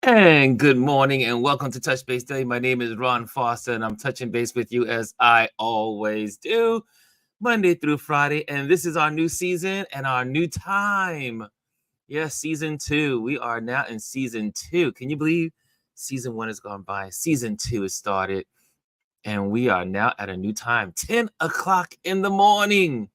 And good morning and welcome to Touch Base Daily. My name is Ron Foster and I'm touching base with you as I always do, Monday through Friday. And this is our new season and our new time. Yes, season two. We are now in season two. Can you believe season one has gone by? Season two has started and we are now at a new time, 10 o'clock in the morning.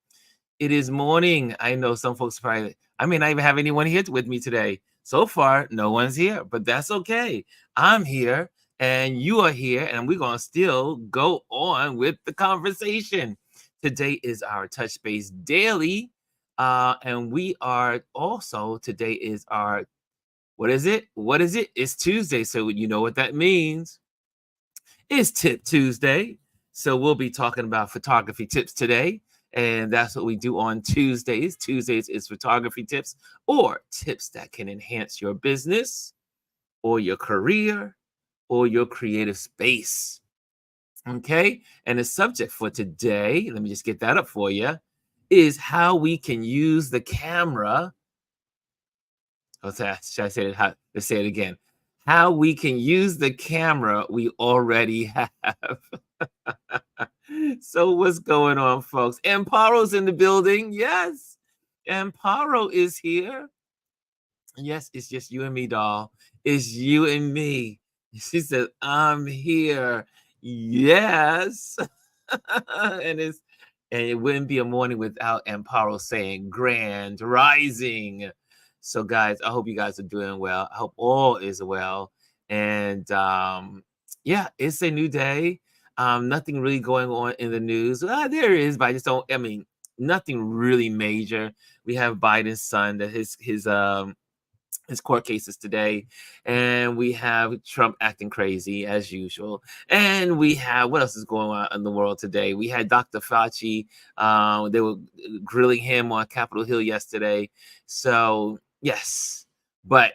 It is morning. I know some folks probably, I may not even have anyone here with me today. So far, no one's here, but that's okay. I'm here and you are here, and we're going to still go on with the conversation. Today is our Touch Base Daily. And we are also, today is our, what is it? What is it? It's Tuesday. So you know what that means. It's Tip Tuesday. So we'll be talking about photography tips today. And that's what we do on Tuesdays. Tuesdays is photography tips or tips that can enhance your business or your career or your creative space. Okay. And the subject for today, let me just get that up for you, is how we can use the camera. What's that? Should I say it? Let's say it again. How we can use the camera we already have. So what's going on, folks? Amparo's in the building. Yes. Amparo is here. Yes, it's just you and me, doll. It's you and me. She said, I'm here. Yes. and it's and it wouldn't be a morning without Amparo saying grand rising. So guys, I hope you guys are doing well. I hope all is well. And yeah, it's a new day. Nothing really going on in the news. There is, but I just don't. I mean, nothing really major. We have Biden's son that his court cases today, and we have Trump acting crazy as usual, and we have what else is going on in the world today. We had Dr. Fauci. They were grilling him on Capitol Hill yesterday. So yes, but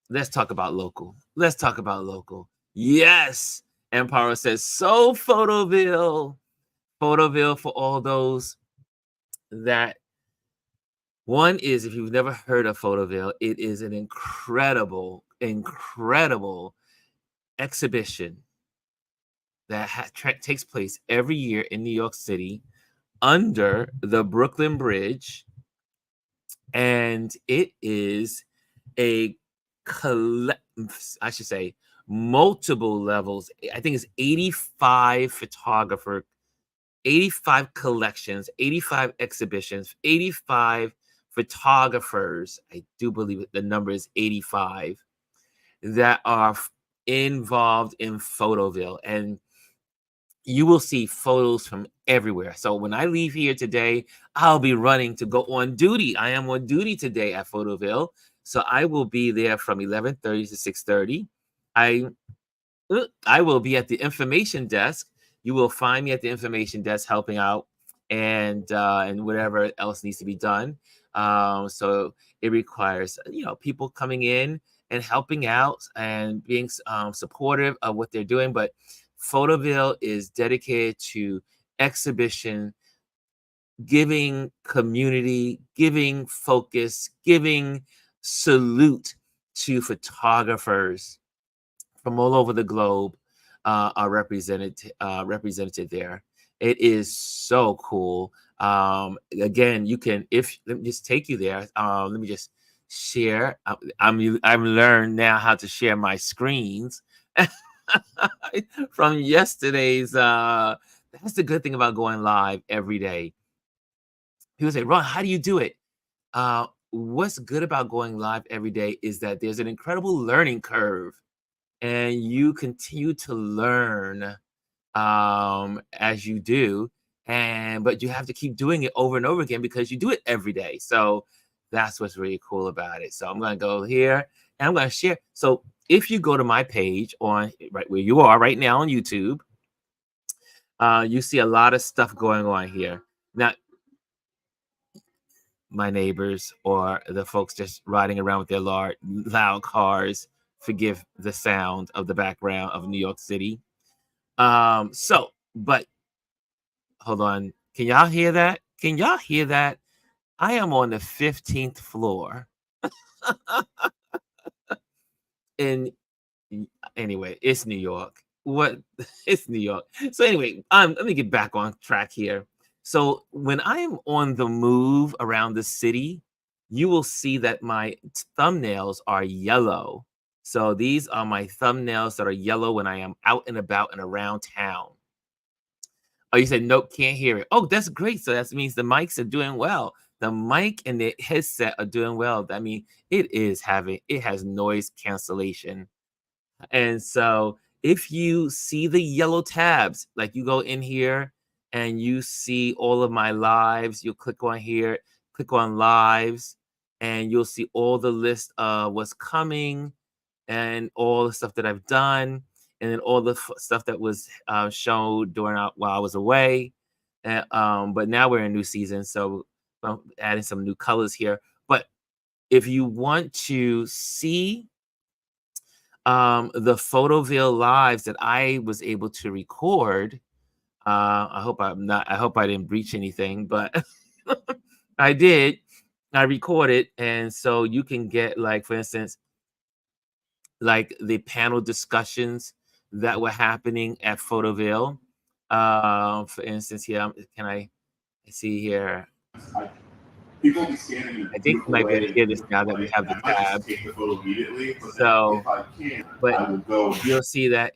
let's talk about local. Let's talk about local. Yes. Empire says, so Photoville. Photoville for all those that one is, if you've never heard of Photoville, it is an incredible, incredible exhibition that takes place every year in New York City under the Brooklyn Bridge. And it is a I should say multiple levels. I think it's 85 photographer, 85 collections, 85 exhibitions, 85 photographers. I do believe the number is 85 that are involved in Photoville. And you will see photos from everywhere. So when I leave here today, I'll be running to go on duty. I am on duty today at Photoville. So I will be there from 11:30 to 6:30. I will be at the information desk. You will find me at the information desk helping out and whatever else needs to be done. So it requires people coming in and helping out and being supportive of what they're doing. But Photoville is dedicated to exhibition, giving community, giving focus, giving salute to photographers from all over the globe are represented there. It is so cool. Again, you can, if let me just take you there. Let me just share. I'm learned now how to share my screens from yesterday's. That's the good thing about going live every day. People say, Ron, how do you do it? What's good about going live every day is that there's an incredible learning curve, and you continue to learn as you do, but you have to keep doing it over and over again because you do it every day. So that's what's really cool about it. So I'm going to go here and I'm going to share. So if you go to my page on right where you are right now on YouTube, you see a lot of stuff going on here. Now, my neighbors or the folks just riding around with their loud cars, forgive the sound of the background of New York City. But hold on. Can y'all hear that? Can y'all hear that? I am on the 15th floor. And anyway, it's New York. What? It's New York. So anyway, let me get back on track here. So when I am on the move around the city, you will see that my thumbnails are yellow. So these are my thumbnails that are yellow when I am out and about and around town. Oh, you said nope, can't hear it. Oh, that's great. So that means the mics are doing well. The mic and the headset are doing well. I mean, it has noise cancellation. And so if you see the yellow tabs, like you go in here and you see all of my lives, you'll click on here, click on lives, and you'll see all the list of what's coming and all the stuff that I've done, and then all the stuff that was shown while I was away. But now we're in a new season, so I'm adding some new colors here. But if you want to see the Photoville lives that I was able to record, I hope I didn't breach anything, but I did. I recorded, and so you can get, like, for instance, like the panel discussions that were happening at Photoville. For instance, here, can I see here? People be standing in a I think you might be able to hear this now that we have the tab. take the photo immediately. So, if I can, but I will go. you'll see that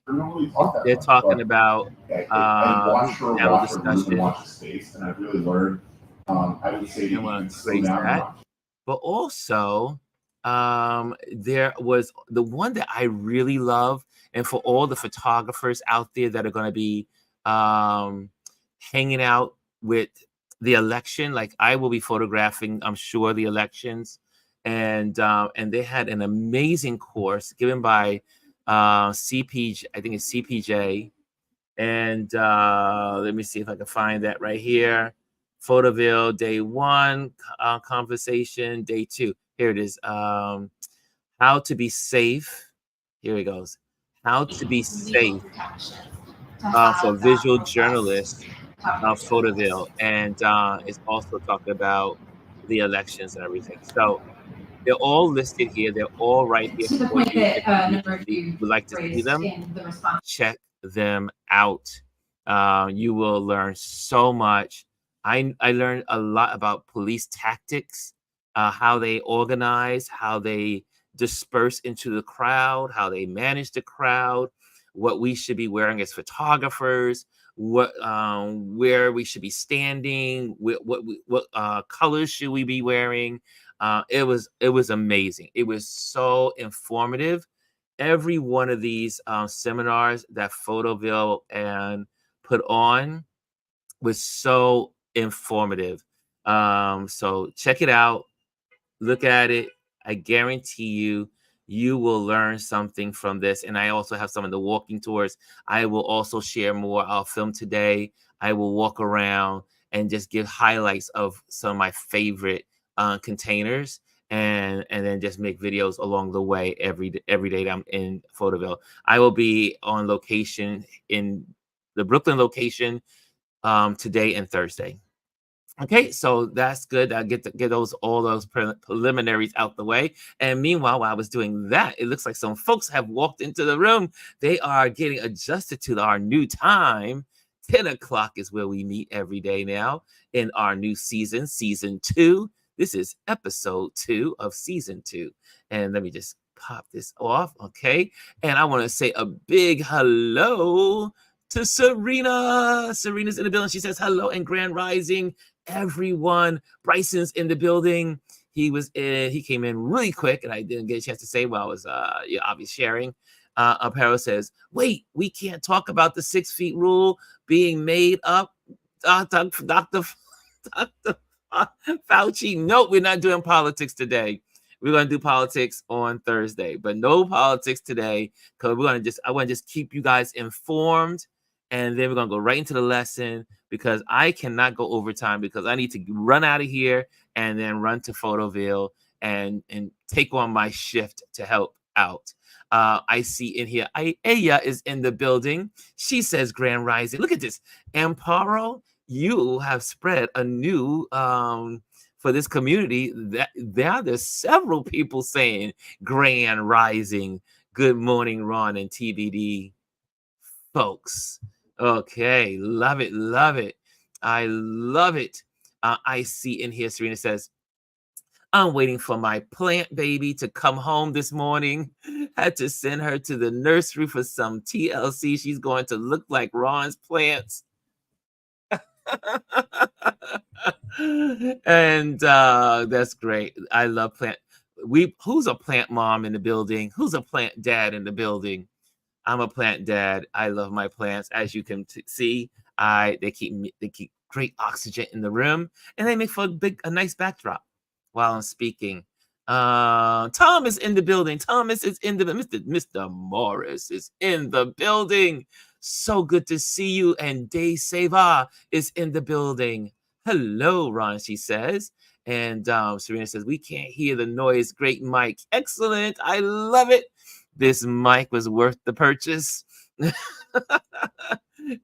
they're talking about panel discussion. Watch the space, and I've really learned. I would say I want to erase that. But also, there was the one that I really love, and for all the photographers out there that are going to be hanging out with the election, like I will be photographing, I'm sure, the elections, and they had an amazing course given by CPJ, I think it's CPJ, and let me see if I can find that right here. Photoville day 1 conversation, day 2. Here it is. How to be safe. Here it goes. How to be safe for visual journalists, Photoville, and it's also talking about the elections and everything. So they're all listed here. They're all right here for you. If you would like to see them, check them out. You will learn so much. I learned a lot about police tactics, how they organize, how they disperse into the crowd, how they manage the crowd, what we should be wearing as photographers, what where we should be standing, what colors should we be wearing. It was amazing. It was so informative. Every one of these seminars that Photoville and put on was so informative. So check it out, look at it. I guarantee you will learn something from this. And I also have some of the walking tours. I will also share more. I'll film today. I will walk around and just give highlights of some of my favorite containers, and then just make videos along the way every day that I'm in Photoville. I will be on location in the Brooklyn location today and Thursday. Okay, so that's good. I get all those preliminaries out the way. And meanwhile, while I was doing that, it looks like some folks have walked into the room. They are getting adjusted to our new time. 10 o'clock is where we meet every day now in our new season, season 2. This is episode 2 of season 2. And let me just pop this off, okay? And I want to say a big hello to Serena. Serena's in the building. She says hello and grand rising, everyone. Bryson's in the building. He came in really quick, and I didn't get a chance to say while I was obviously sharing. Apparel says, wait, we can't talk about the 6 feet rule being made up. Dr. Fauci, nope, we're not doing politics today. We're going to do politics on Thursday, but no politics today, because I want to just keep you guys informed, and then we're going to go right into the lesson, because I cannot go overtime, because I need to run out of here and then run to Photoville and take on my shift to help out. I see in here, Aya is in the building. She says grand rising. Look at this. Amparo, you have spread a new for this community. There's several people saying grand rising. Good morning, Ron and TBD folks. Okay, love it, love it. I love it. I see in here, Serena says, I'm waiting for my plant baby to come home this morning. Had to send her to the nursery for some TLC. She's going to look like Ron's plants. And that's great. I love plant. Who's a plant mom in the building? Who's a plant dad in the building? I'm a plant dad. I love my plants. As you can see, they keep great oxygen in the room, and they make for a nice backdrop while I'm speaking. Tom is in the building. Thomas is in the Mr. Morris is in the building. So good to see you. And Day Seva is in the building. Hello, Ron, she says. And Serena says, we can't hear the noise. Great mic. Excellent. I love it. This mic was worth the purchase.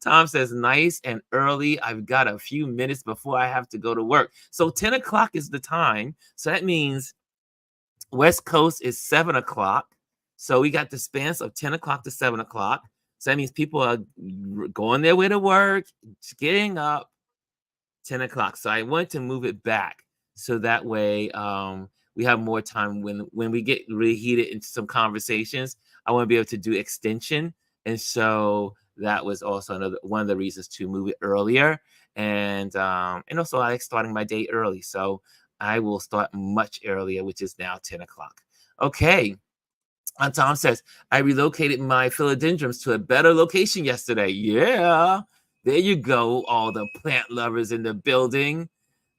Tom says, nice and early. I've got a few minutes before I have to go to work. So 10 o'clock is the time. So that means West Coast is 7 o'clock. So we got the span of 10 o'clock to 7 o'clock. So that means people are going their way to work, getting up 10 o'clock. So I want to move it back so that way we have more time when we get really heated into some conversations. I want to be able to do extension. And so that was also one of the reasons to move it earlier. And also I like starting my day early. So I will start much earlier, which is now 10 o'clock. Okay. And Tom says, I relocated my philodendrons to a better location yesterday. Yeah. There you go. All the plant lovers in the building.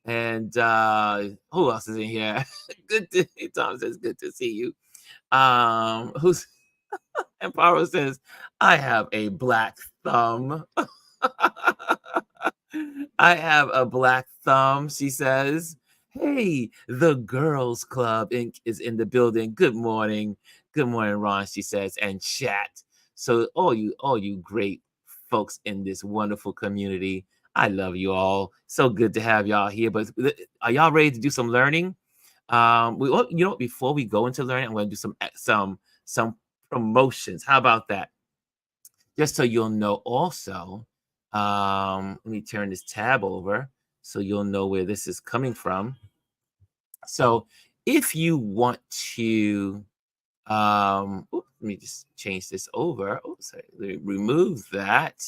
And who else is in here? Tom says, good to see you. Who's and Paro says, I have a black thumb. I have a black thumb, she says. Hey, the girls club is in the building. Good morning. Good morning, Ron, she says, and chat. So all you great folks in this wonderful community, I love you all. So good to have y'all here. But are y'all ready to do some learning? Before we go into learning, I'm going to do some promotions. How about that? Just so you'll know also, let me turn this tab over so you'll know where this is coming from. So if you want to, let me just change this over. Sorry, let me remove that.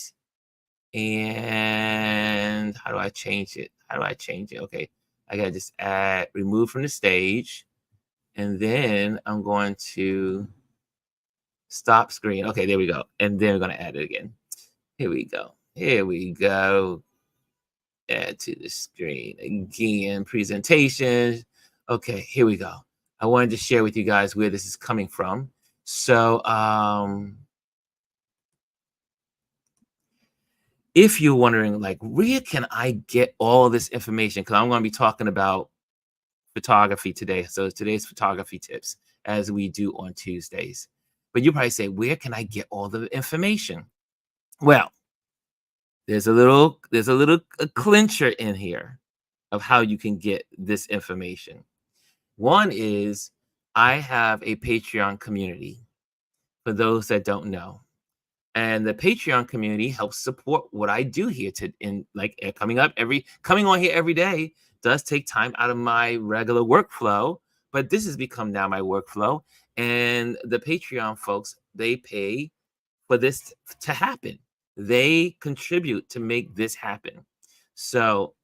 And how do I change it? Okay, I gotta just remove from the stage. And then I'm going to stop screen. Okay, there we go. And then we're going to add it again. Here we go. Add to the screen again, presentation. Okay, here we go. I wanted to share with you guys where this is coming from. So if you're wondering, like, where can I get all this information? Because I'm going to be talking about photography today. So today's photography tips, as we do on Tuesdays. But you probably say, where can I get all the information? Well, there's a little clincher in here of how you can get this information. One is I have a Patreon community for those that don't know. And the Patreon community helps support what I do here coming on here every day does take time out of my regular workflow, but this has become now my workflow. And the Patreon folks, they pay for this to happen. They contribute to make this happen. So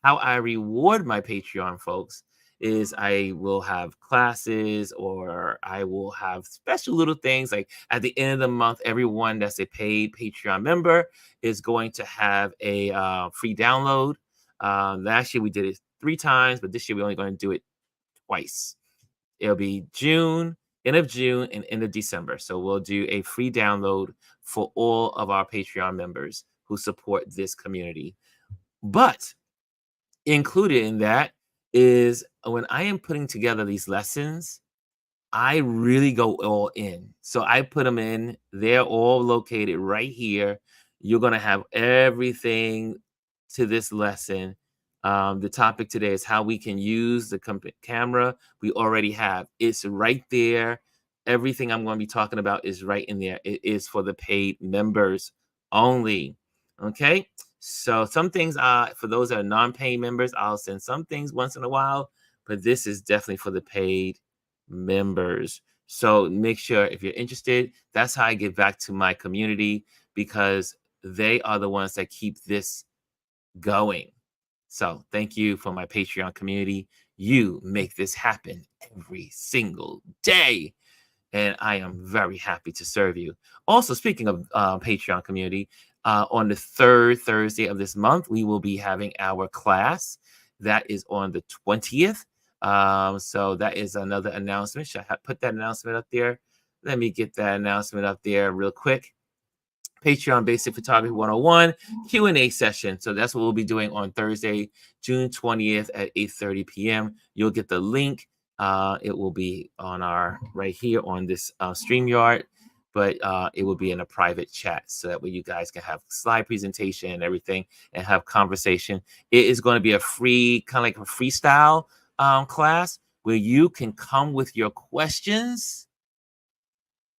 how I reward my Patreon folks is I will have classes, or I will have special little things. Like at the end of the month, everyone that's a paid Patreon member is going to have a free download. Last year we did it 3 times, but this year we're only going to do it twice. It'll be end of June and end of December. So we'll do a free download for all of our Patreon members who support this community. But included in that is when I am putting together these lessons, I really go all in. So I put them in. They're all located right here. You're going to have everything to this lesson. The topic today is how we can use the camera we already have. It's right there. Everything I'm going to be talking about is right in there. It is for the paid members only. Okay. So some things for those that are non-paying members, I'll send some things once in a while, but this is definitely for the paid members. So make sure if you're interested, that's how I give back to my community because they are the ones that keep this going. So thank you for my Patreon community. You make this happen every single day. And I am very happy to serve you. Also, speaking of Patreon community, on the third Thursday of this month, we will be having our class. That is on the 20th. So that is another announcement. Should I put that announcement up there? Let me get that announcement up there real quick. Patreon Basic Photography 101 Q&A session. So that's what we'll be doing on Thursday, June 20th at 8:30 p.m. You'll get the link. It will be on our right here on this StreamYard, but it will be in a private chat so that way you guys can have slide presentation and everything and have conversation. It is going to be a free, kind of like a freestyle class where you can come with your questions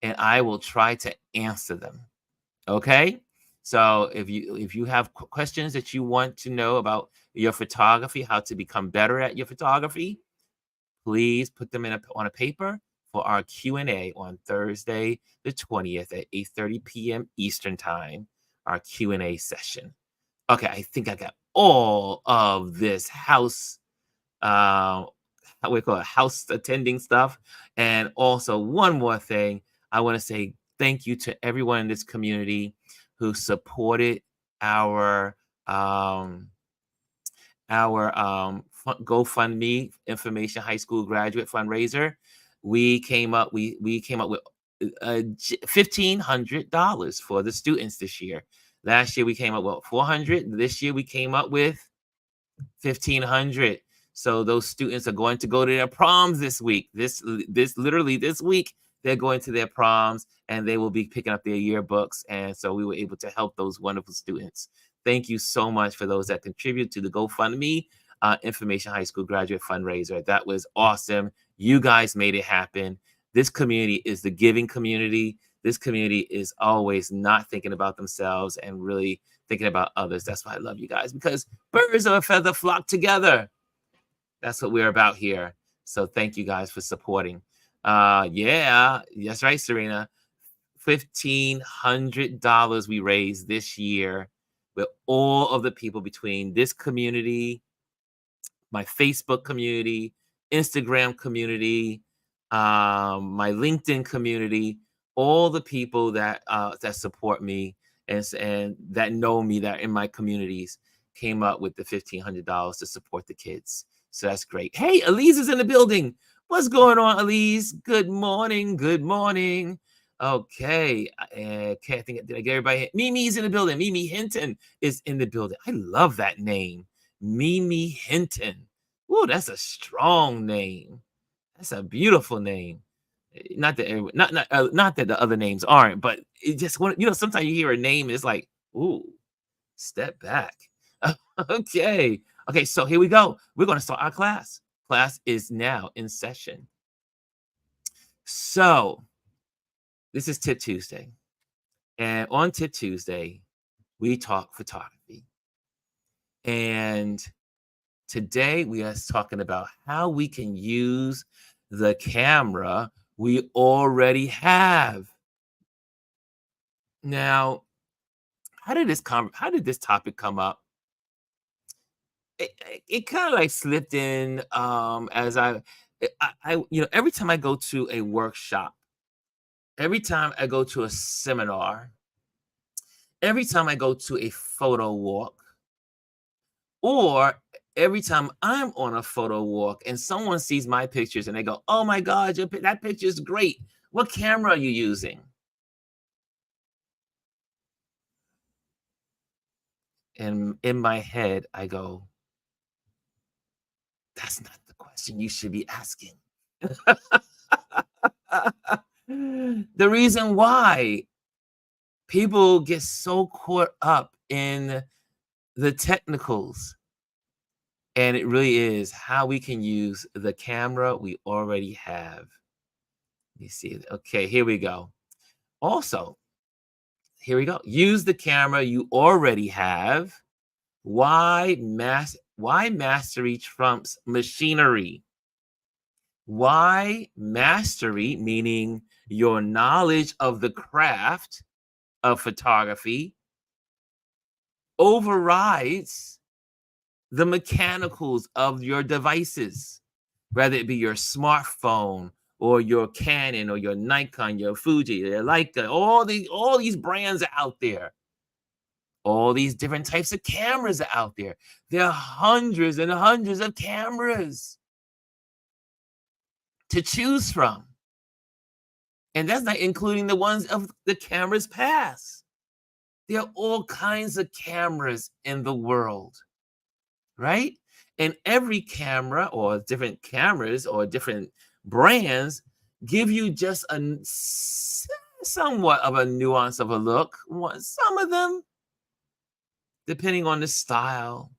and I will try to answer them. Okay, so if you have questions that you want to know about your photography, how to become better at your photography, please put them on a paper for our Q&A on Thursday the 20th at 8:30 p.m. Eastern time, our Q&A session. Okay, I think I got all of this house how we call it, house attending stuff. And also one more thing, I want to say thank you to everyone in this community who supported our GoFundMe Information High School Graduate Fundraiser. We came up with $1,500 for the students this year. Last year we came up with $400. This year we came up with $1,500. So those students are going to go to their proms this week. This literally this week, they're going to their proms and they will be picking up their yearbooks. And so we were able to help those wonderful students. Thank you so much for those that contribute to the GoFundMe Information High School Graduate Fundraiser. That was awesome. You guys made it happen. This community is the giving community. This community is always not thinking about themselves and really thinking about others. That's why I love you guys, because birds of a feather flock together. That's what we're about here. So thank you guys for supporting. Yeah, that's right, Serena. $1,500 we raised this year with all of the people between this community, my Facebook community, Instagram community, my LinkedIn community, all the people that support me and that know me, that are in my communities, came up with the $1,500 to support the kids. So that's great. Hey, Elise is in the building. What's going on, Elise? Good morning. Good morning. Okay. Okay, I think, did I get everybody? Mimi's in the building. Mimi Hinton is in the building. I love that name. Mimi Hinton. Whoa, that's a strong name. That's a beautiful name. Not that not that the other names aren't, but it just sometimes you hear a name, it's like, ooh, step back. Okay. Okay, so here we go. We're going to start our class. Class is now in session. So this is Tip Tuesday. And on Tip Tuesday, we talk photography. And today we are talking about how we can use the camera we already have. Now, how did this topic come up? It kind of like slipped in as I every time I go to a workshop, every time I go to a seminar, every time I go to a photo walk, or every time I'm on a photo walk and someone sees my pictures and they go, "Oh my God, that picture is great. What camera are you using?" And in my head, I go, "That's not the question you should be asking." The reason why people get so caught up in the technicals, and it really is how we can use the camera we already have. me see. Okay, here we go. Also, here we go. Use the camera you already have. Why mastery trumps machinery? Why mastery, meaning your knowledge of the craft of photography, overrides the mechanicals of your devices, whether it be your smartphone or your Canon or your Nikon, your Fuji, your Leica, all these brands are out there. All these different types of cameras are out there. There are hundreds and hundreds of cameras to choose from. And that's not including the ones of the cameras past. There are all kinds of cameras in the world, right? And every camera or different cameras or different brands give you just a somewhat of a nuance of a look. Some of them, depending on the style,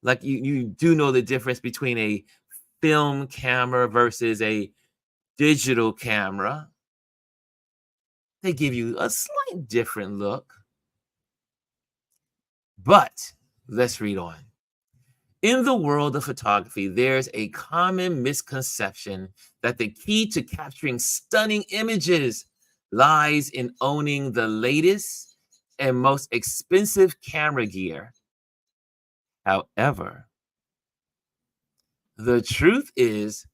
like you do know the difference between a film camera versus a digital camera. They give you a slight different look. But let's read on. In the world of photography, there's a common misconception that the key to capturing stunning images lies in owning the latest and most expensive camera gear. However, the truth is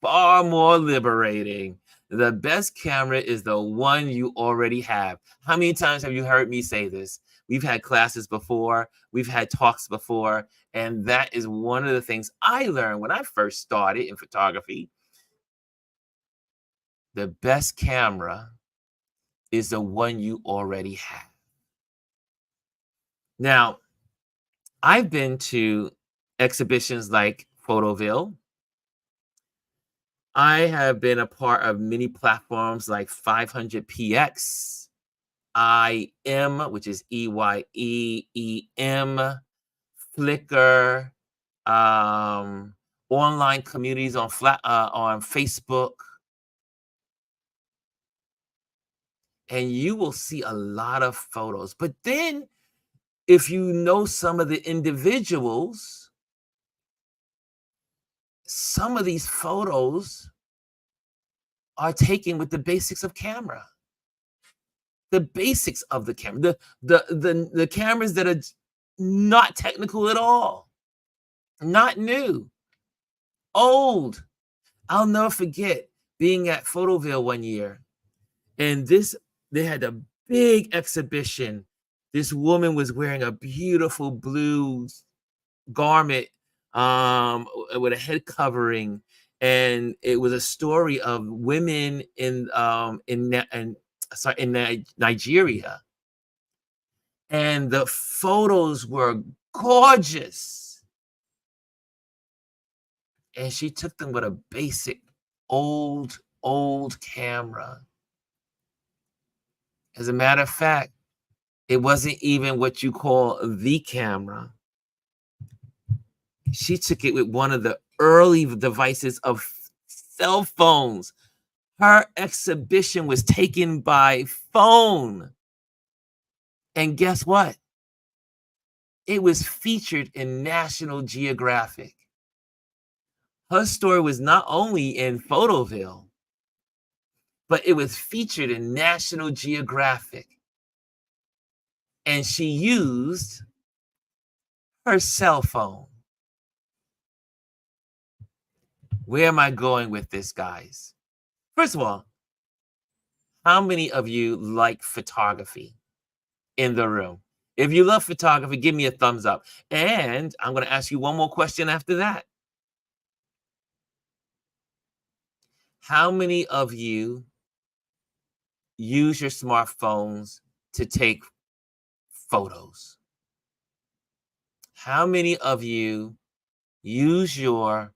far more liberating. The best camera is the one you already have. How many times have you heard me say this? We've had classes before, we've had talks before, and that is one of the things I learned when I first started in photography. The best camera is the one you already have. Now, I've been to exhibitions like Photoville. I have been a part of many platforms like 500px, IM, which is EYEEM, Flickr, online communities on Facebook, and you will see a lot of photos. But then, if you know some of the individuals, some of these photos are taken with the basics of camera. The basics of the camera, the cameras that are not technical at all, not new, old. I'll never forget being at Photoville one year, and they had a big exhibition. This woman was wearing a beautiful blue garment with a head covering, and it was a story of women in Nigeria, and the photos were gorgeous, and she took them with a basic old camera. As a matter of fact, it wasn't even what you call the camera. She took it with one of the early devices of cell phones. Her exhibition was taken by phone. And guess what? It was featured in National Geographic. Her story was not only in Photoville, but it was featured in National Geographic. And she used her cell phone. Where am I going with this, guys? First of all, how many of you like photography in the room? If you love photography, give me a thumbs up. And I'm going to ask you one more question after that. How many of you use your smartphones to take photos? How many of you use your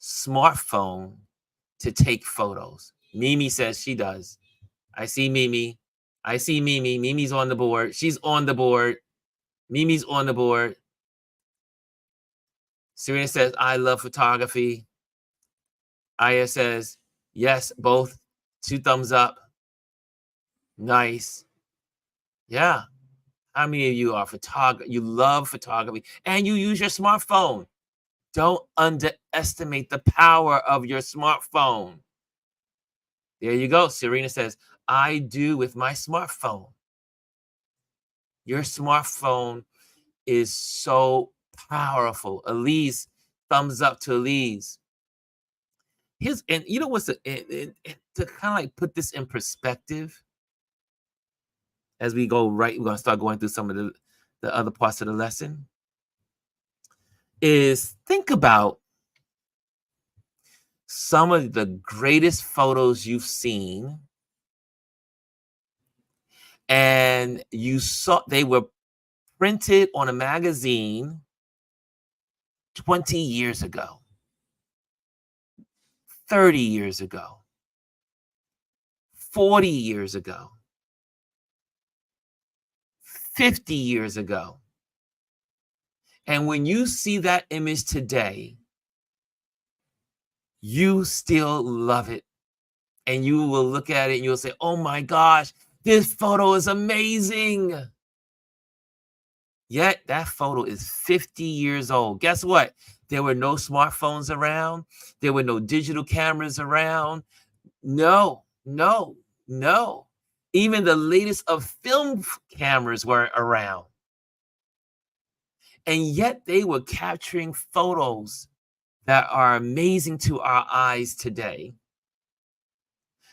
smartphone to take photos? Mimi says she does. I see Mimi. I see Mimi. Mimi's on the board. She's on the board. Mimi's on the board. Serena says, I love photography. Aya says, yes, both 2 thumbs up. Nice. Yeah. How many of you are you love photography and you use your smartphone? Don't underestimate the power of your smartphone. There you go. Serena says, I do with my smartphone. Your smartphone is so powerful. Elise, thumbs up to Elise. And you know what's to kind of like put this in perspective as we go we're going to start going through some of the other parts of the lesson, is think about some of the greatest photos you've seen, and you saw they were printed on a magazine 20 years ago, 30 years ago, 40 years ago, 50 years ago. And when you see that image today, you still love it. And you will look at it and you'll say, oh my gosh, this photo is amazing. Yet that photo is 50 years old. Guess what? There were no smartphones around. There were no digital cameras around. No. Even the latest of film cameras weren't around. And yet they were capturing photos that are amazing to our eyes today.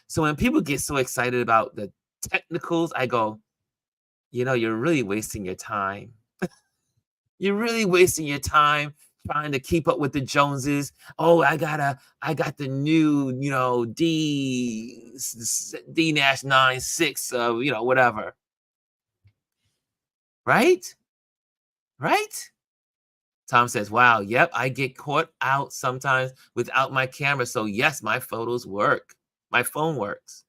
So when people get so excited about the technicals, I go, you're really wasting your time. You're really wasting your time trying to keep up with the Joneses. Oh, I got the new, D-96, whatever. Right? Tom says, wow, yep, I get caught out sometimes without my camera. So yes, my photos work. My phone works.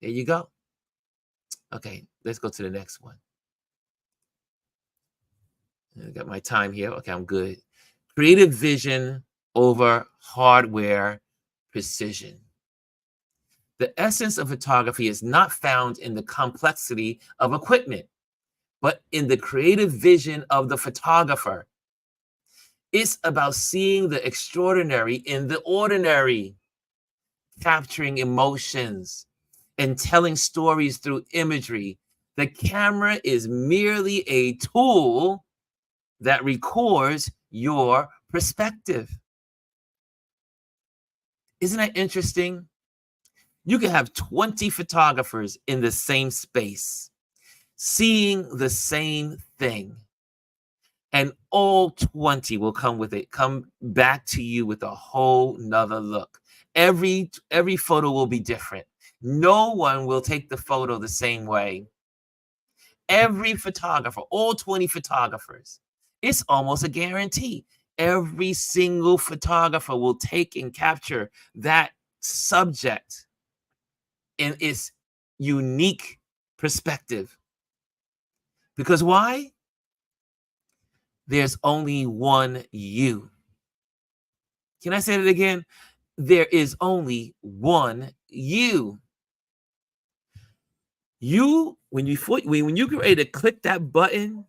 There you go. Okay, let's go to the next one. I got my time here. Okay, I'm good. Creative vision over hardware precision. The essence of photography is not found in the complexity of equipment, but in the creative vision of the photographer. It's about seeing the extraordinary in the ordinary, capturing emotions and telling stories through imagery. The camera is merely a tool that records your perspective. Isn't that interesting? You can have 20 photographers in the same space, seeing the same thing, and all 20 will come back to you with a whole nother look. Every photo will be different. No one will take the photo the same way. Every photographer, all 20 photographers, it's almost a guarantee. Every single photographer will take and capture that subject in its unique perspective. Because why? There's only one you. Can I say that again? There is only one you. When you get ready to click that button,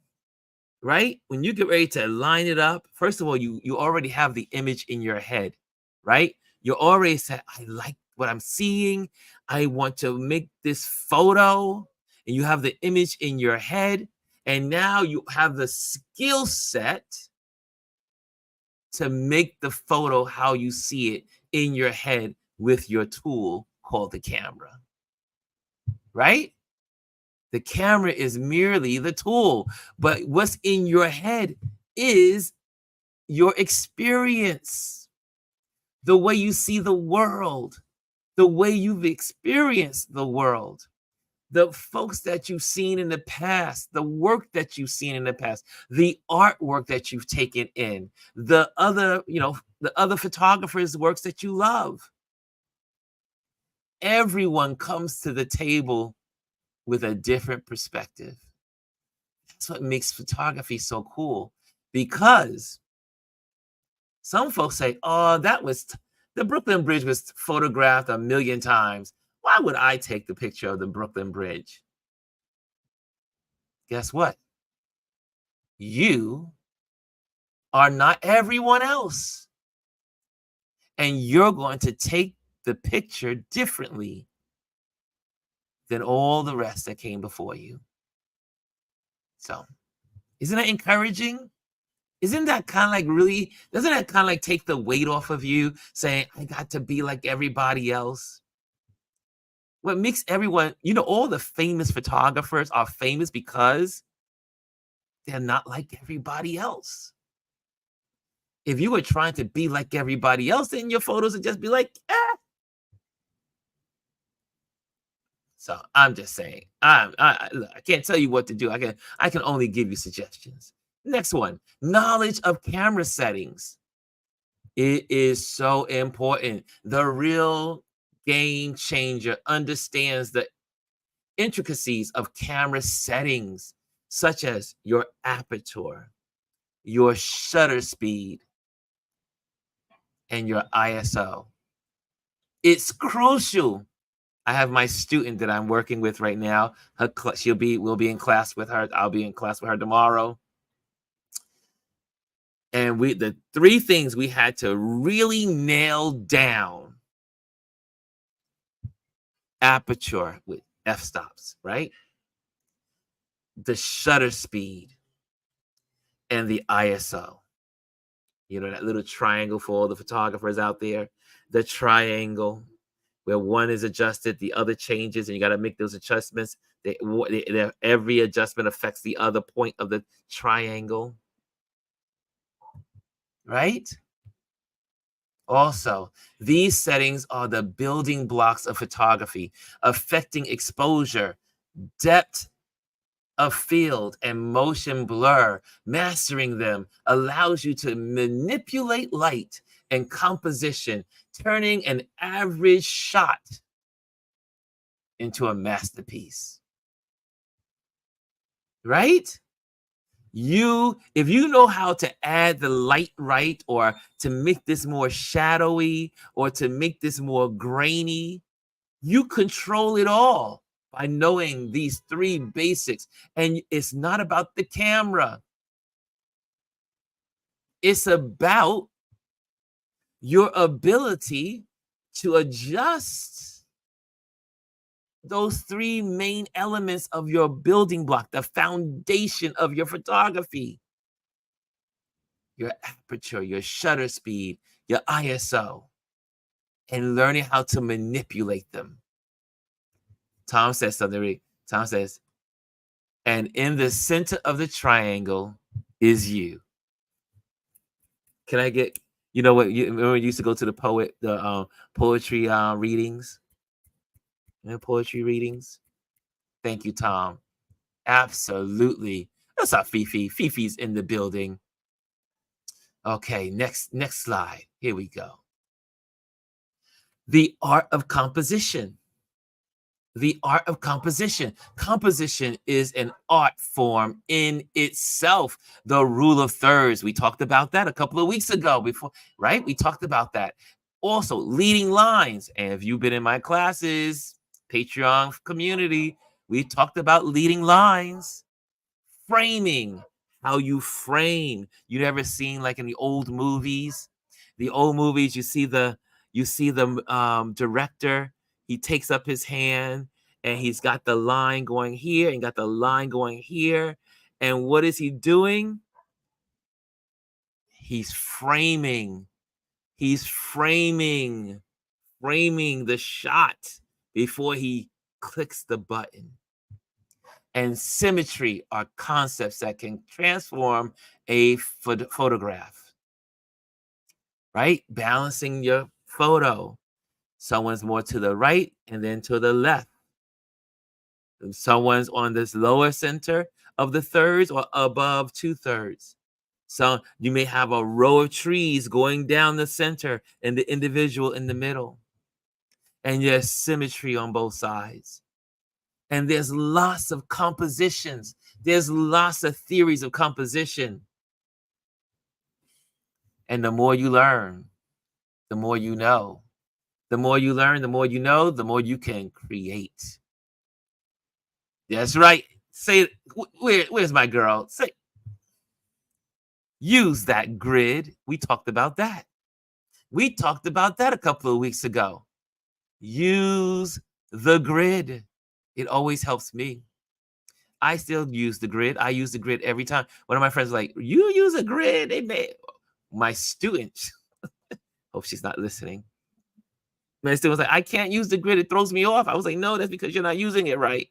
right? When you get ready to line it up, first of all, you already have the image in your head, right? You already said, I like what I'm seeing. I want to make this photo. And you have the image in your head. And now you have the skill set to make the photo how you see it in your head with your tool called the camera, right? The camera is merely the tool, but what's in your head is your experience, the way you see the world, the way you've experienced the world, the folks that you've seen in the past, the work that you've seen in the past, the artwork that you've taken in, the other photographers' works that you love. Everyone comes to the table with a different perspective. That's what makes photography so cool, because some folks say, oh, the Brooklyn Bridge was photographed 1 million times. Why would I take the picture of the Brooklyn Bridge? Guess what? You are not everyone else. And you're going to take the picture differently than all the rest that came before you. So, isn't that encouraging? Isn't that kind of like really, doesn't that kind of like take the weight off of you saying, I got to be like everybody else? What makes everyone, all the famous photographers are famous because they're not like everybody else. If you were trying to be like everybody else, then your photos would just be like, eh. So I'm just saying, I can't tell you what to do. I can only give you suggestions. Next one, knowledge of camera settings. It is so important. The real game changer understands the intricacies of camera settings, such as your aperture, your shutter speed, and your ISO. It's crucial. I have my student that I'm working with right now. We'll be in class with her. I'll be in class with her tomorrow. And the three things we had to really nail down: aperture with f-stops, right? The shutter speed and the ISO. That little triangle for all the photographers out there, the triangle where one is adjusted, the other changes, and you got to make those adjustments. Every adjustment affects the other point of the triangle, right? Also, these settings are the building blocks of photography, affecting exposure, depth of field, and motion blur. Mastering them allows you to manipulate light and composition, turning an average shot into a masterpiece. Right? If you know how to add the light right, or to make this more shadowy, or to make this more grainy, you control it all by knowing these three basics. And it's not about the camera. It's about your ability to adjust those three main elements of your building block, the foundation of your photography: your aperture, your shutter speed, your ISO, and learning how to manipulate them. Tom says something. Tom says, and in the center of the triangle is you. Can I get, what, remember we used to go to the poetry readings? Poetry readings? Thank you, Tom. Absolutely. That's our Fifi. Fifi's in the building. Okay, next slide. Here we go. The art of composition. The art of composition. Composition is an art form in itself. The rule of thirds. We talked about that a couple of weeks ago right? We talked about that. Also, leading lines. And if you've been in my classes, Patreon community, we talked about leading lines. Framing. How you frame. You never seen, like, in the old movies? The old movies, you see the director. He takes up his hand and he's got the line going here and got the line going here. And what is he doing? He's framing. He's framing the shot before he clicks the button. And symmetry are concepts that can transform a photograph, right? Balancing your photo. Someone's more to the right and then to the left. Someone's on this lower center of the thirds or above 2/3. So you may have a row of trees going down the center and the individual in the middle. And there's symmetry on both sides. And there's lots of compositions. There's lots of theories of composition. And the more you learn, the more you know. The more you learn, the more you know, the more you can create. That's right. Say, where's my girl? Say, use that grid. We talked about that. We talked about that a couple of weeks ago. Use the grid. It always helps me. I still use the grid. I use the grid every time. One of my friends was like, you use a grid? They made my students. Hope she's not listening. My student was like, I can't use the grid. It throws me off. I was like, no, that's because you're not using it right.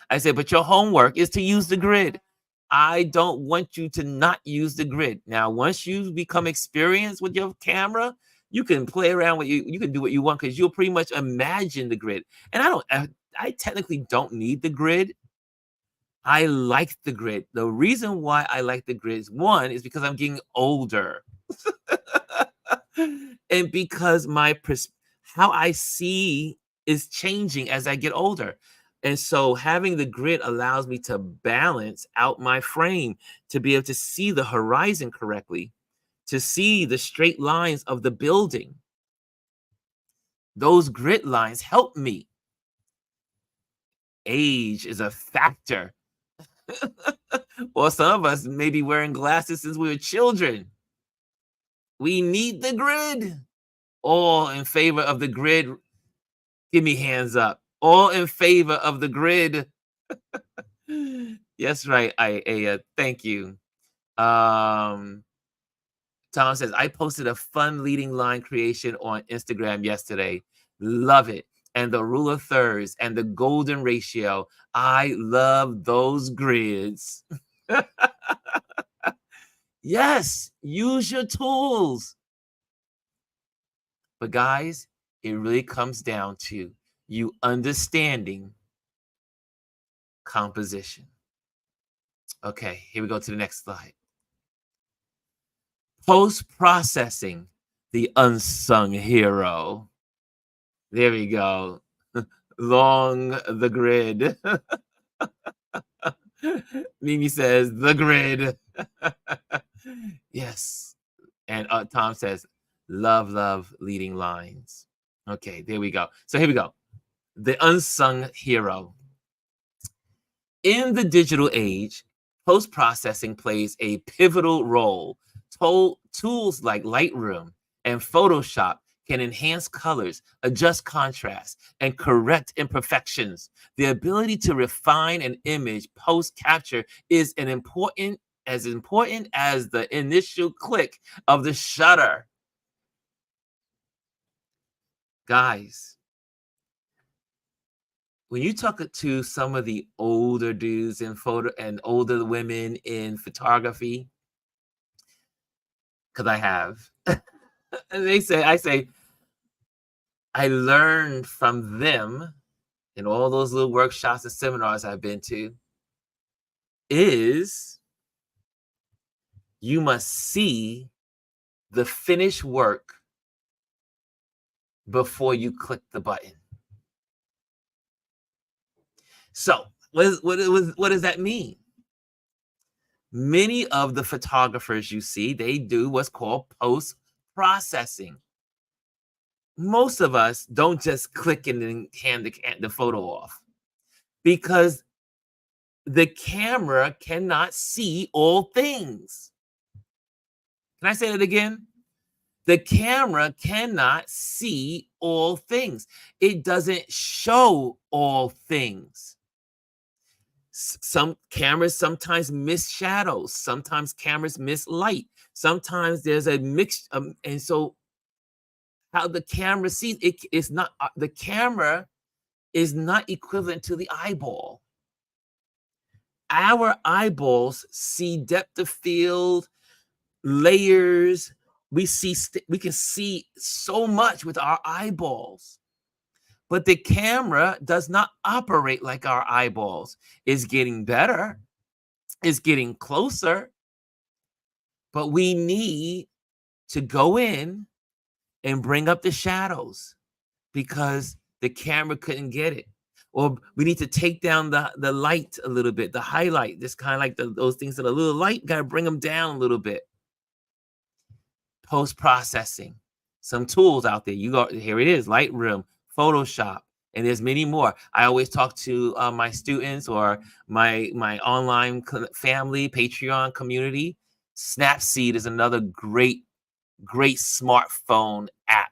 I said, but your homework is to use the grid. I don't want you to not use the grid. Now, once you become experienced with your camera, you can play around with you can do what you want because you'll pretty much imagine the grid. And I technically don't need the grid. I like the grid. The reason why I like the grid is one is because I'm getting older. And because how I see is changing as I get older. And so having the grid allows me to balance out my frame, to be able to see the horizon correctly, to see the straight lines of the building. Those grid lines help me. Age is a factor. Or some of us may be wearing glasses since we were children. We need the grid. All in favor of the grid. Give me hands up. All in favor of the grid. Yes, right. Thank you. Tom says, I posted a fun leading line creation on Instagram yesterday. Love it. And the rule of thirds and the golden ratio. I love those grids. Yes, use your tools. But guys, it really comes down to you understanding composition. Okay, here we go to the next slide. Post-processing, the unsung hero. There we go. Long the grid. Mimi says, the grid. Yes. And Tom says, love leading lines. Okay, there we go. So here we go. The unsung hero. In the digital age, post-processing plays a pivotal role. Tools like Lightroom and Photoshop can enhance colors, adjust contrast, and correct imperfections. The ability to refine an image post-capture is as important as the initial click of the shutter. Guys, when you talk to some of the older dudes in photo and older women in photography, because I have, and I say, I learned from them in all those little workshops and seminars I've been to, is you must see the finished work before you click the button. So what does that mean? Many of the photographers you see, they do what's called post-processing. Most of us don't just click and then hand the photo off because the camera cannot see all things. Can I say that again? The camera cannot see all things. It doesn't show all things. Some cameras sometimes miss shadows. Sometimes cameras miss light. Sometimes there's a mix. And so how the camera sees it is not, the camera is not equivalent to the eyeball. Our eyeballs see depth of field, layers. We can see so much with our eyeballs. But the camera does not operate like our eyeballs. It's getting better. It's getting closer. But we need to go in and bring up the shadows because the camera couldn't get it. Or we need to take down the light a little bit, the highlight. Just kind of like those things that are a little light, got to bring them down a little bit. Post-processing. some tools out there. You go, here it is, Lightroom, Photoshop, and there's many more. I always talk to my students or my online family, Patreon community. Snapseed is another great smartphone app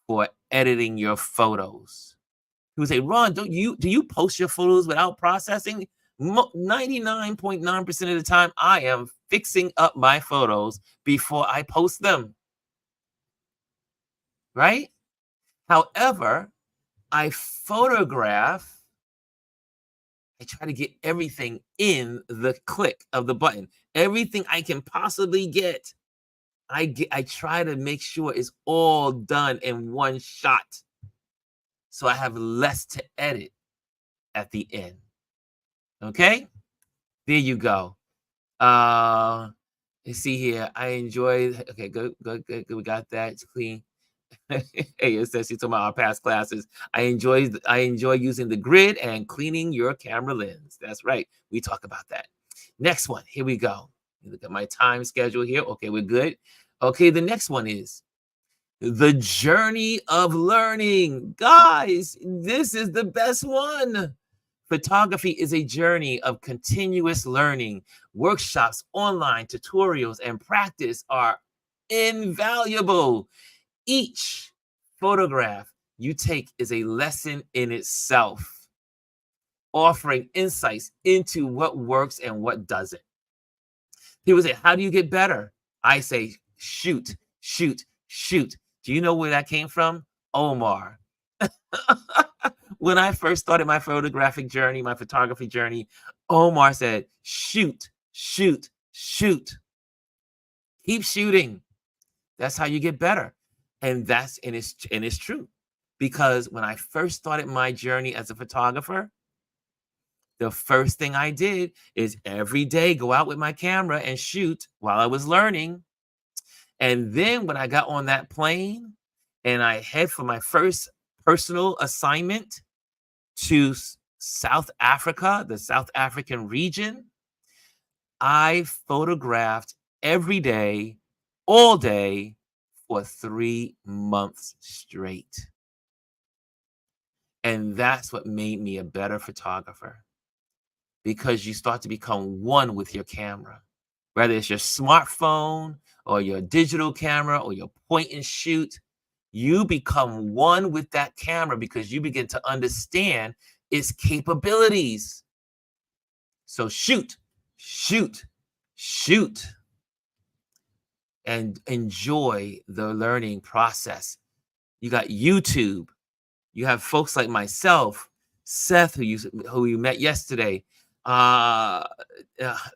for editing your photos. People say, Ron, do you post your photos without processing? 99.9% of the time, I am fixing up my photos before I post them. Right? However, I photograph. I try to get everything in the click of the button. Everything I can possibly get. I try to make sure it's all done in one shot. So I have less to edit at the end. Okay? There you go. Let's see here. I enjoy. Okay, good. We got that. It's clean. Hey, it says she's talking about our past classes. I enjoy using the grid and cleaning your camera lens. That's right. We talk about that. Next one. Here we go. Look at my time schedule here. Okay, we're good. Okay, the next one is the journey of learning. Guys, this is the best one. Photography is a journey of continuous learning. Workshops, online tutorials, and practice are invaluable. Each photograph you take is a lesson in itself, offering insights into what works and what doesn't. People say, how do you get better? I say, shoot, shoot, shoot. Do you know where that came from? Omar. When I first started my photographic journey, my photography journey, Omar said, shoot, shoot, shoot. Keep shooting. That's how you get better. And it's true. Because when I first started my journey as a photographer, the first thing I did is every day go out with my camera and shoot while I was learning. And then when I got on that plane and I head for my first personal assignment to South Africa, the South African region, I photographed every day, all day, for 3 months straight. And that's what made me a better photographer, because you start to become one with your camera, whether it's your smartphone or your digital camera or your point and shoot. You become one with that camera because you begin to understand its capabilities. So shoot, shoot, shoot, and enjoy the learning process. You got YouTube. You have folks like myself, Seth, who you met yesterday. The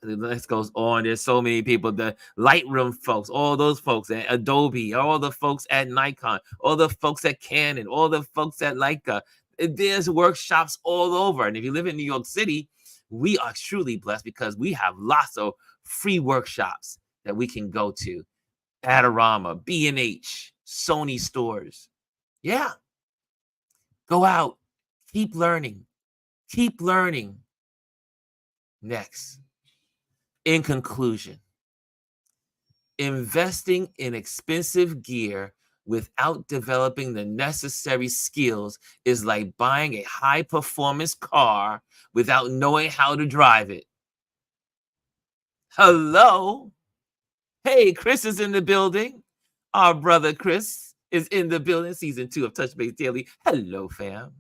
list goes on. There's so many people, the Lightroom folks, all those folks at Adobe, all the folks at Nikon, all the folks at Canon, all the folks at Leica. There's workshops all over. And if you live in New York City, we are truly blessed because we have lots of free workshops that we can go to. Adorama, B&H, Sony stores. Yeah. Go out. Keep learning. Keep learning. Next. In conclusion, investing in expensive gear without developing the necessary skills is like buying a high-performance car without knowing how to drive it. Hello? Hey, Chris is in the building. Our brother Chris is in the building. Season 2 of Touch Base Daily. Hello, fam.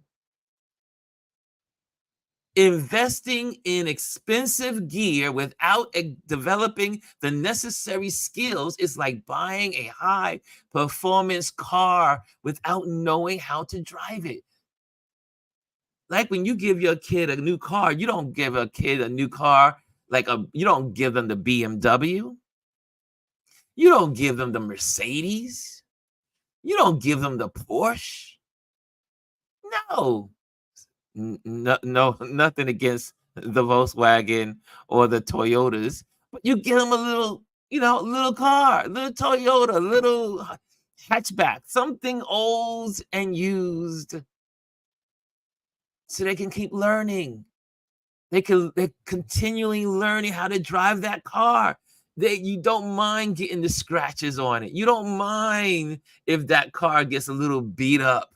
Investing in expensive gear without developing the necessary skills is like buying a high-performance car without knowing how to drive it. Like when you give your kid a new car, you don't give a kid a new car you don't give them the BMW. You don't give them the Mercedes. You don't give them the Porsche. No. No, nothing against the Volkswagen or the Toyotas, but you give them a little car, little Toyota, little hatchback, something old and used, so they can keep learning. They're continually learning how to drive that car. You don't mind getting the scratches on it. You don't mind if that car gets a little beat up,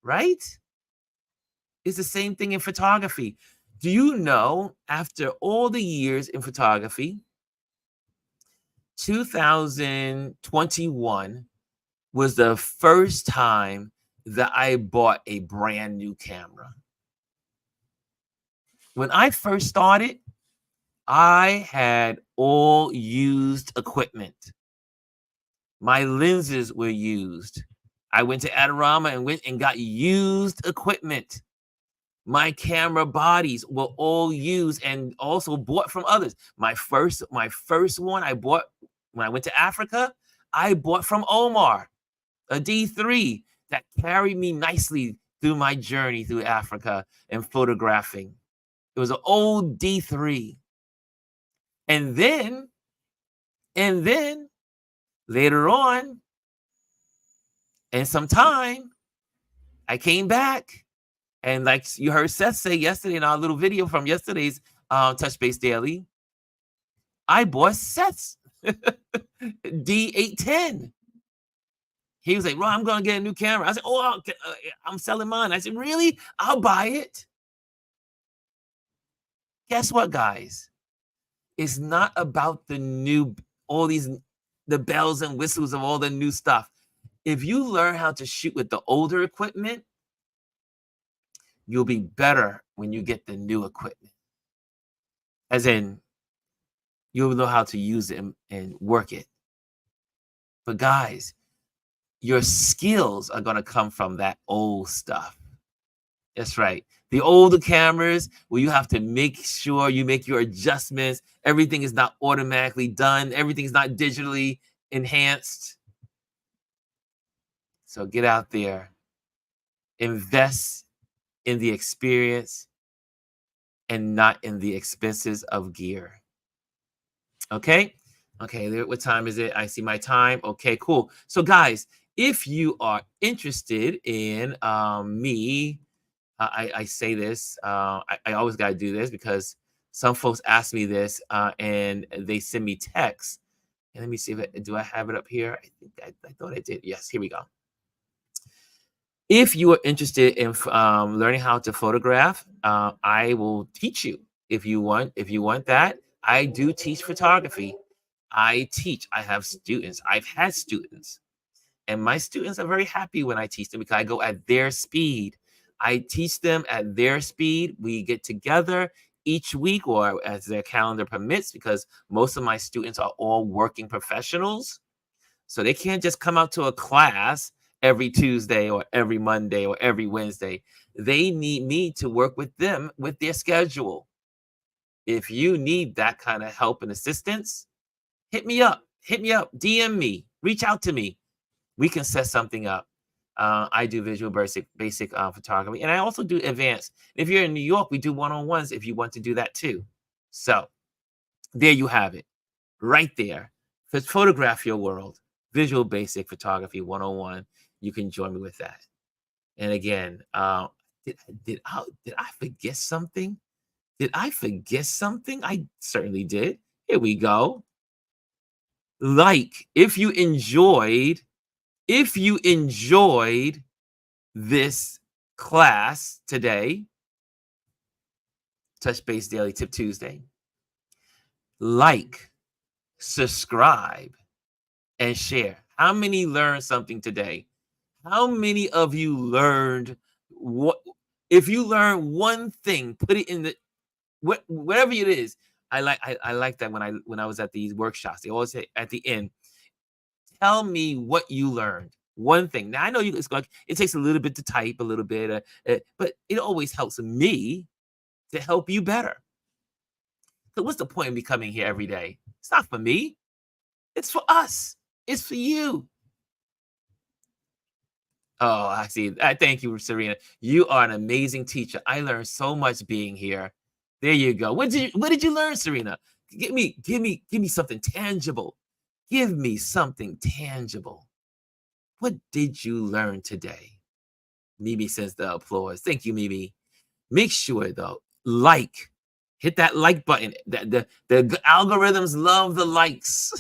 right? It's the same thing in photography. Do you know, after all the years in photography, 2021 was the first time that I bought a brand new camera. When I first started, I had all used equipment. My lenses were used. I went to Adorama and went and got used equipment. My camera bodies were all used and also bought from others. My first one I bought when I went to Africa, I bought from Omar, a D3 that carried me nicely through my journey through Africa and photographing. It was an old D3. And then later on, in some time, I came back. And like you heard Seth say yesterday in our little video from yesterday's Touch Base Daily, I bought Seth's D810. He was like, "Ron, I'm going to get a new camera." I said, "Oh, I'm selling mine." I said, "Really? I'll buy it." Guess what, guys? It's not about the bells and whistles of all the new stuff. If you learn how to shoot with the older equipment, you'll be better when you get the new equipment. As in, you'll know how to use it and work it. But guys, your skills are going to come from that old stuff. That's right. The older cameras where you have to make sure you make your adjustments. Everything is not automatically done. Everything is not digitally enhanced. So get out there. Invest in the experience and not in the expenses of gear. Okay? Okay, what time is it? I see my time. Okay, cool. So guys, if you are interested in me, I say this, I always got to do this because some folks ask me this and they send me texts. And let me see do I have it up here? I think I thought I did. Yes, here we go. If you are interested in learning how to photograph, I will teach you. If you want that, I do teach photography. I have students. I've had students. And my students are very happy when I teach them because I go at their speed. I teach them at their speed. We get together each week or as their calendar permits because most of my students are all working professionals. So they can't just come out to a class every Tuesday or every Monday or every Wednesday. They need me to work with them with their schedule. If you need that kind of help and assistance, hit me up, DM me, reach out to me. We can set something up. I do visual basic photography, and I also do advanced. If you're in New York, we do one-on-ones if you want to do that too. So there you have it, right there. Photograph your world, visual basic photography 101. You can join me with that. And again, did I forget something? I certainly did. Here we go. If you enjoyed this class today, Touch Base Daily Tip Tuesday, like, subscribe, and share. How many learned something today? How many of you learned what? If you learned one thing, put it in the whatever it is. I like that when I was at these workshops. They always say at the end, tell me what you learned. One thing. Now I know it takes a little bit to type, a little bit, but it always helps me to help you better. So what's the point of me coming here every day? It's not for me. It's for us. It's for you. Oh, I see. Thank you, Serena. You are an amazing teacher. I learned so much being here. There you go. What did you learn, Serena? Give me something tangible. Give me something tangible. What did you learn today? Mimi sends the applause. Thank you, Mimi. Make sure, though, like, Hit that like button. The algorithms love the likes.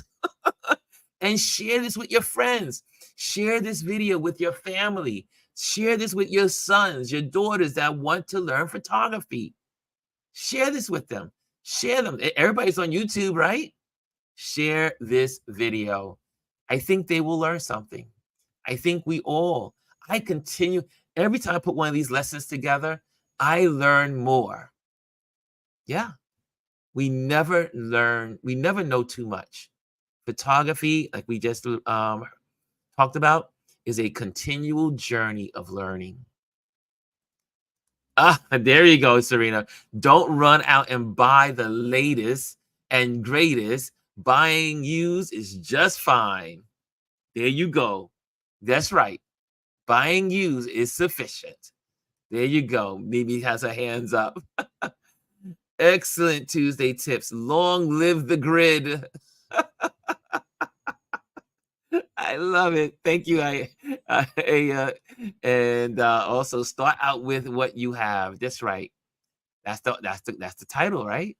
And share this with your friends. Share this video with your family. Share this with your sons, your daughters that want to learn photography. Share this with them. Share them. Everybody's on YouTube, right? Share this video. I think they will learn something. I think I continue, every time I put one of these lessons together, I learn more. Yeah. We never know too much. Photography, like we just talked about, is a continual journey of learning. There you go, Serena. Don't run out and buy the latest and greatest. Buying used is just fine. There you go. That's right. Buying used is sufficient. There you go. Mimi has her hands up. Excellent Tuesday tips. Long live the grid. I love it. Thank you. And also start out with what you have. That's right. That's the title, right?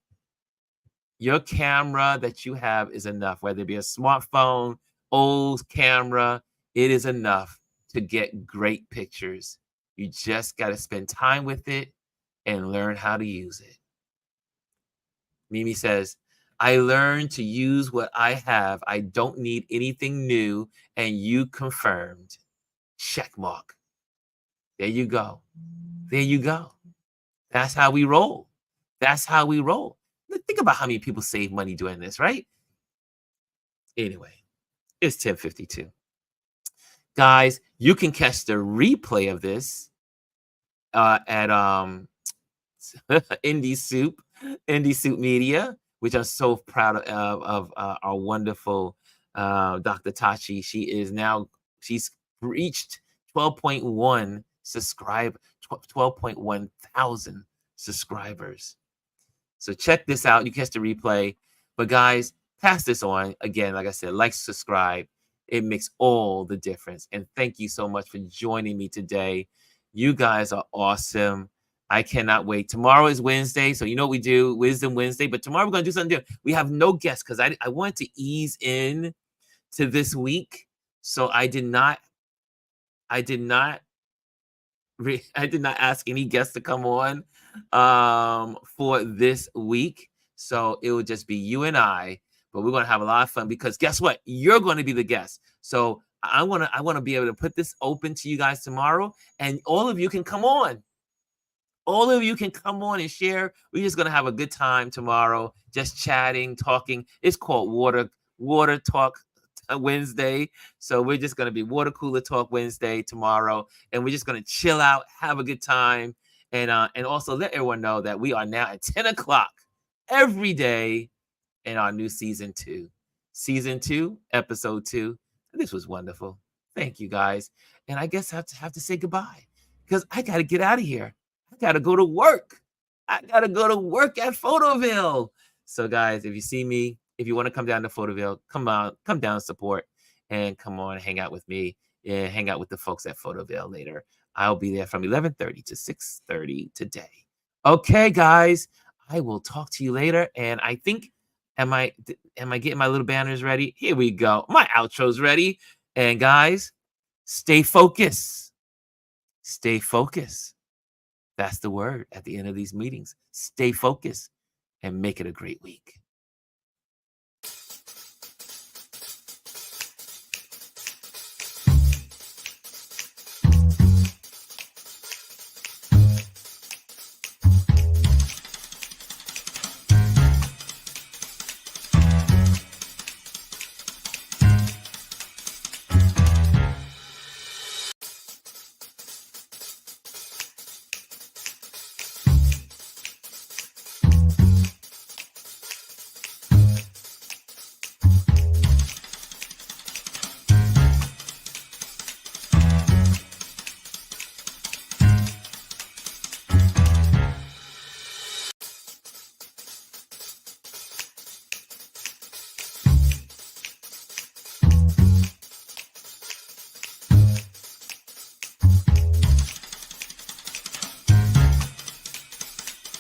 Your camera that you have is enough, whether it be a smartphone, old camera, it is enough to get great pictures. You just got to spend time with it and learn how to use it. Mimi says, I learned to use what I have. I don't need anything new. And you confirmed. Check mark. There you go. There you go. That's how we roll. That's how we roll. Think about how many people save money doing this, right? Anyway, it's 10:52. Guys, you can catch the replay of this at Indie Soup Media, which I'm so proud of our wonderful Dr. Tachi. She's reached 12.1 12.1 thousand subscribers. So check this out. You catch the replay. But guys, pass this on. Again, like I said, like, subscribe. It makes all the difference. And thank you so much for joining me today. You guys are awesome. I cannot wait. Tomorrow is Wednesday. So you know what we do? Wisdom Wednesday. But tomorrow we're going to do something different. We have no guests because I wanted to ease in to this week. So I did not ask any guests to come on for this week. So it will just be you and I, but we're going to have a lot of fun because guess what? You're going to be the guest. So I want to be able to put this open to you guys tomorrow, and all of you can come on. All of you can come on and share. We're just going to have a good time tomorrow, just chatting, talking. It's called Water Talk Wednesday. So we're just going to be Water Cooler Talk Wednesday tomorrow. And we're just going to chill out, have a good time. And also let everyone know that we are now at 10 o'clock every day in our new season 2. Season 2, episode 2. This was wonderful. Thank you, guys. And I guess I have to say goodbye because I got to get out of here. I got to go to work. I got to go to work at Photoville. So, guys, if you see me, if you want to come down to Photoville, come down and support, and come on, hang out with me and hang out with the folks at Photoville later. I'll be there from 11:30 to 6:30 today. Okay, guys, I will talk to you later. And I think, am I getting my little banners ready? Here we go. My outro's ready. And guys, stay focused. Stay focused. That's the word at the end of these meetings. Stay focused and make it a great week.